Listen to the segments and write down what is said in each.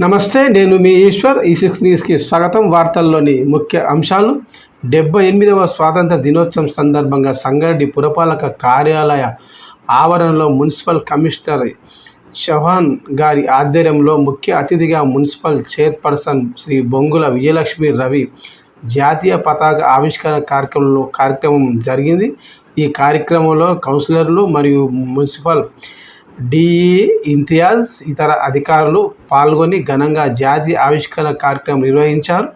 నమస్తే, నేను మీ ఈశ్వర్. ఈ6 న్యూస్కి స్వాగతం. వార్తల్లోని ముఖ్య అంశాలు. 78వ స్వాతంత్ర దినోత్సవం సందర్భంగా సంగారెడ్డి పురపాలక కార్యాలయ ఆవరణలో మున్సిపల్ కమిషనర్ చౌహాన్ గారి ఆధ్వర్యంలో ముఖ్య అతిథిగా మున్సిపల్ చైర్పర్సన్ శ్రీ బొంగుల విజయలక్ష్మి రవి జాతీయ పతాక ఆవిష్కరణ కార్యక్రమం జరిగింది. ఈ కార్యక్రమంలో కౌన్సిలర్లు మరియు మున్సిపల్ డిఈ ఇంతియాజ్ ఇతర అధికారులు పాల్గొని ఘనంగా జాతీయ ఆవిష్కరణ కార్యక్రమం నిర్వహించారు.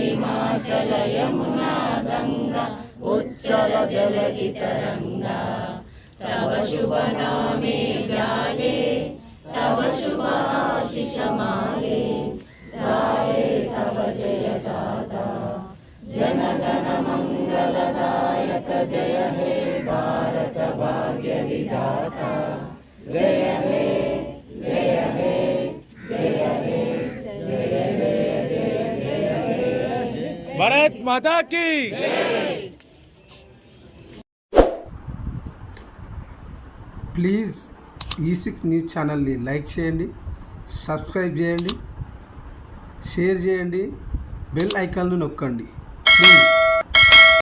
हिमाचल यमुना गंगा उच्चल जलधि तरंगा तव शुभ नामे जागे तव शुभ आशीष मागे गाये तव जय गाथा जन गण मंगलदायक जय हे भारत भाग्य विधाता जय हे जय हे जय हे भारत माता की ప్లీజ్ ఈ6 న్యూస్ ఛానల్ని లైక్ చేయండి, సబ్స్క్రైబ్ చేయండి, షేర్ చేయండి, బెల్ ఐకాన్ను నొక్కండి ప్లీజ్.